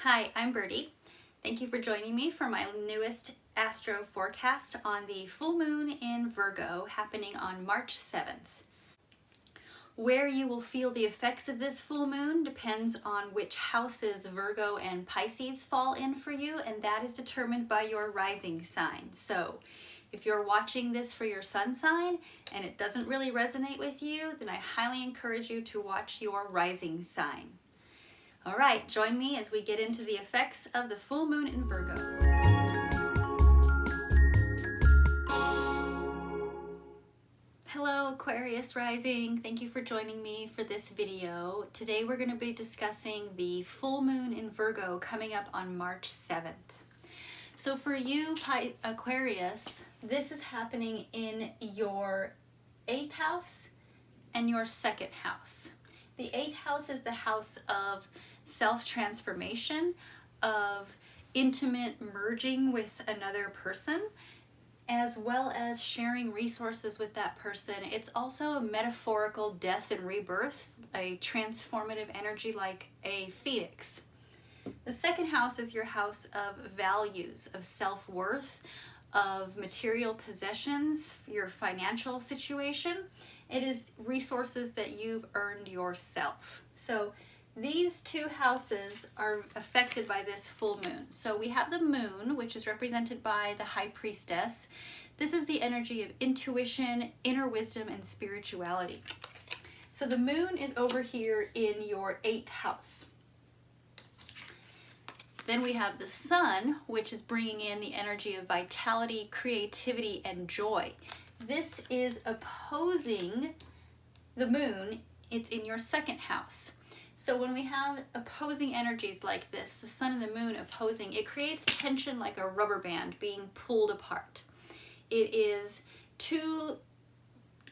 Hi, I'm Birdie. Thank you for joining me for my newest astro forecast on the full moon in Virgo happening on March 7th. Where you will feel the effects of this full moon depends on which houses Virgo and Pisces fall in for you, and that is determined by your rising sign. So if you're watching this for your sun sign and it doesn't really resonate with you, then I highly encourage you to watch your rising sign. All right, join me as we get into the effects of the full moon in Virgo. Hello, Aquarius rising. Thank you for joining me for this video. Today we're going to be discussing the full moon in Virgo coming up on March 7th. So for you, Aquarius, this is happening in your 8th house and your 2nd house. The 8th house is the house of self-transformation, of intimate merging with another person, as well as sharing resources with that person. It's also a metaphorical death and rebirth, a transformative energy like a phoenix. The 2nd house is your house of values, of self-worth, of material possessions, your financial situation. It is resources that you've earned yourself. So these two houses are affected by this full moon. So we have the moon, which is represented by the high priestess. This is the energy of intuition, inner wisdom, and spirituality. So the moon is over here in your 8th house. Then we have the sun, which is bringing in the energy of vitality, creativity, and joy. This is opposing the moon. It's in your 2nd house. So when we have opposing energies like this, the sun and the moon opposing, it creates tension like a rubber band being pulled apart. It is two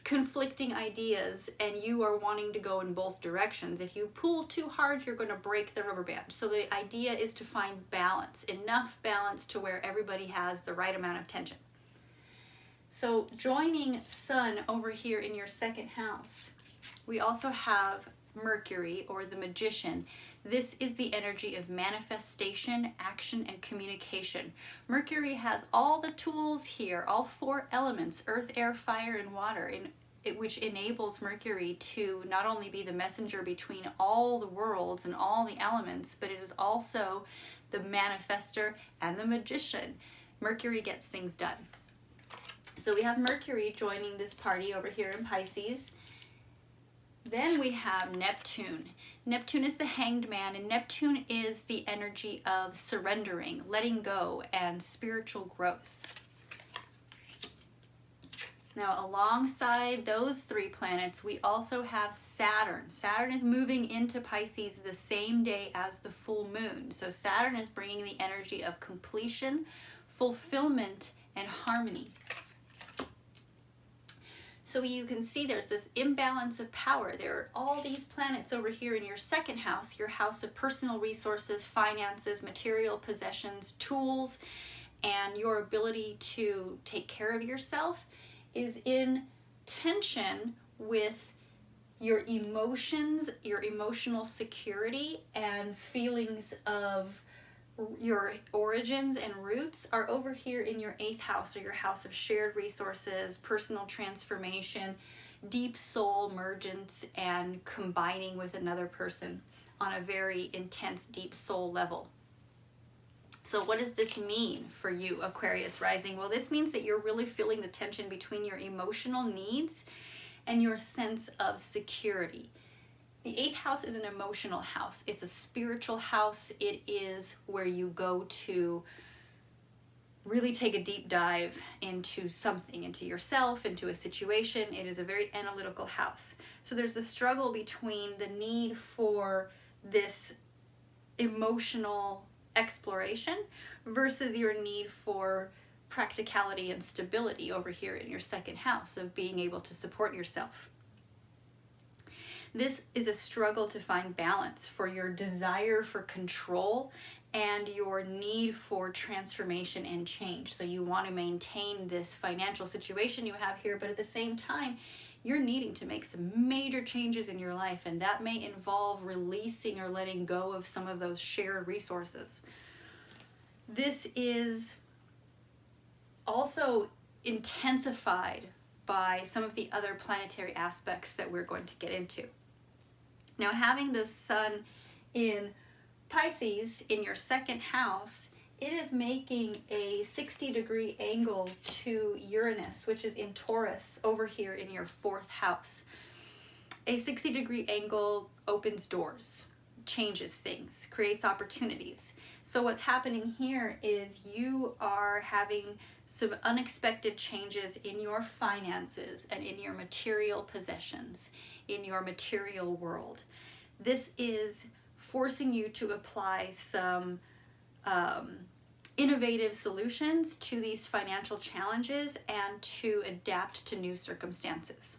conflicting ideas and you are wanting to go in both directions. If you pull too hard, you're going to break the rubber band. So the idea is to find balance, enough balance to where everybody has the right amount of tension. So joining sun over here in your 2nd house, we also have Mercury, or the magician. This is the energy of manifestation, action, and communication. Mercury has all the tools here, all 4 elements, earth, air, fire, and water, which enables Mercury to not only be the messenger between all the worlds and all the elements, but it is also the manifester and the magician. Mercury gets things done. So we have Mercury joining this party over here in Pisces. Then we have Neptune. Neptune is the hanged man, and Neptune is the energy of surrendering, letting go, and spiritual growth. Now, alongside those 3 planets, we also have Saturn. Saturn is moving into Pisces the same day as the full moon. So Saturn is bringing the energy of completion, fulfillment, and harmony. So you can see there's this imbalance of power. There are all these planets over here in your 2nd house, your house of personal resources, finances, material possessions, tools, and your ability to take care of yourself is in tension with your emotions, your emotional security, and feelings of your origins and roots are over here in your 8th house, or your house of shared resources, personal transformation, deep soul mergence, and combining with another person on a very intense deep soul level. So what does this mean for you, Aquarius rising? Well, this means that you're really feeling the tension between your emotional needs and your sense of security. The 8th house is an emotional house. It's a spiritual house. It is where you go to really take a deep dive into something, into yourself, into a situation. It is a very analytical house. So there's the struggle between the need for this emotional exploration versus your need for practicality and stability over here in your 2nd house of being able to support yourself. This is a struggle to find balance for your desire for control and your need for transformation and change. So you want to maintain this financial situation you have here, but at the same time, you're needing to make some major changes in your life, and that may involve releasing or letting go of some of those shared resources. This is also intensified by some of the other planetary aspects that we're going to get into. Now, having the sun in Pisces in your second house, it is making a 60-degree angle to Uranus, which is in Taurus over here in your fourth house. A 60-degree angle opens doors, changes things, creates opportunities. So what's happening here is you are having some unexpected changes in your finances and in your material possessions, in your material world. This is forcing you to apply some innovative solutions to these financial challenges and to adapt to new circumstances.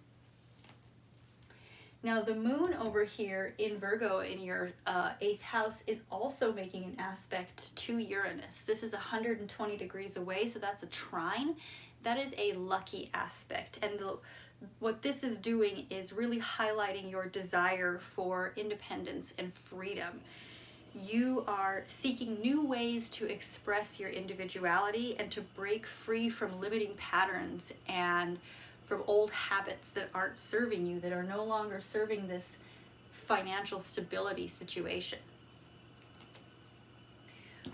Now, the moon over here in Virgo in your 8th house is also making an aspect to Uranus. This is 120 degrees away, so that's a trine. That is a lucky aspect. And what this is doing is really highlighting your desire for independence and freedom. You are seeking new ways to express your individuality and to break free from limiting patterns and from old habits that aren't serving you, that are no longer serving this financial stability situation.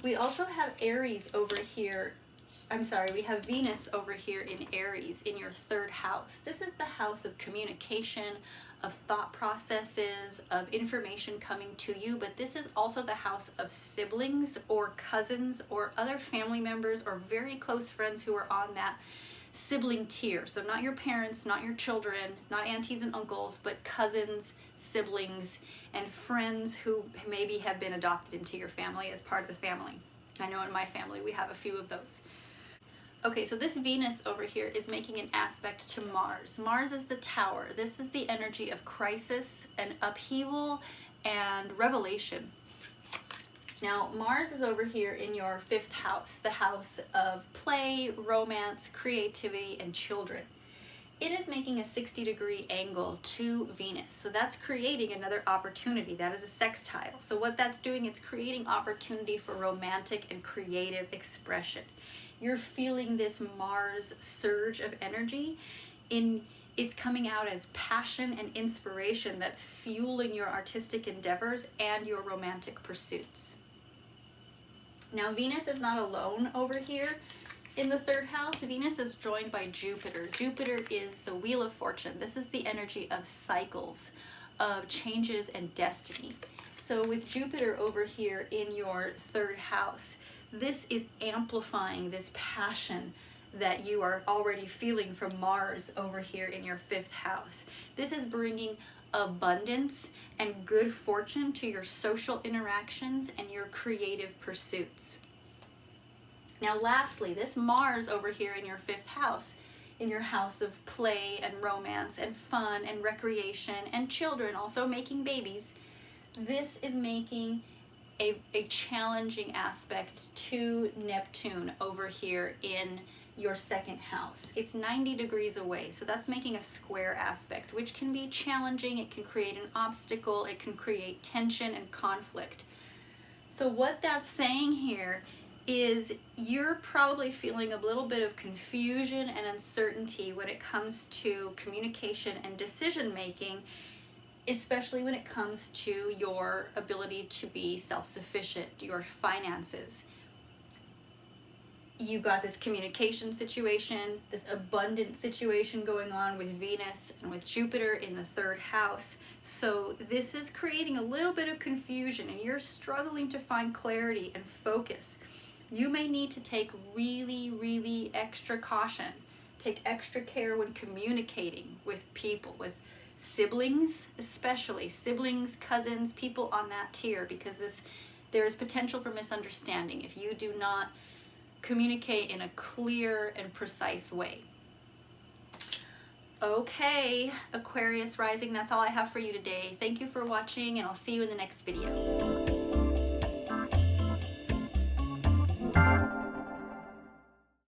We also have Aries over here. We have Venus over here in Aries in your 3rd house. This is the house of communication, of thought processes, of information coming to you, but this is also the house of siblings or cousins or other family members or very close friends who are on that sibling tier. So not your parents, not your children, not aunties and uncles, but cousins, siblings, and friends who maybe have been adopted into your family as part of the family. I know in my family we have a few of those. Okay, so this Venus over here is making an aspect to Mars. Mars is the tower. This is the energy of crisis and upheaval and revelation. Now, Mars is over here in your 5th house, the house of play, romance, creativity, and children. It is making a 60-degree angle to Venus. So that's creating another opportunity. That is a sextile. So what that's doing, it's creating opportunity for romantic and creative expression. You're feeling this Mars surge of energy. It's coming out as passion and inspiration that's fueling your artistic endeavors and your romantic pursuits. Now, Venus is not alone over here in the 3rd house. Venus is joined by Jupiter. Jupiter is the wheel of fortune. This is the energy of cycles, of changes and destiny. So with Jupiter over here in your 3rd house, this is amplifying this passion that you are already feeling from Mars over here in your 5th house. This is bringing abundance and good fortune to your social interactions and your creative pursuits. Now, lastly, this Mars over here in your 5th house, in your house of play and romance and fun and recreation and children, also making babies, this is making a challenging aspect to Neptune over here in your 2nd house. It's 90 degrees away, so that's making a square aspect, which can be challenging. It can create an obstacle. It can create tension and conflict. So what that's saying here is you're probably feeling a little bit of confusion and uncertainty when it comes to communication and decision making, especially when it comes to your ability to be self-sufficient, your finances. You've got this communication situation, this abundant situation going on with Venus and with Jupiter in the 3rd house. So this is creating a little bit of confusion and you're struggling to find clarity and focus. You may need to take really extra caution, take extra care when communicating with people, with siblings, especially siblings, cousins, people on that tier, because there is potential for misunderstanding if you do not communicate in a clear and precise way. Okay, Aquarius rising, that's all I have for you today. Thank you for watching, and I'll see you in the next video.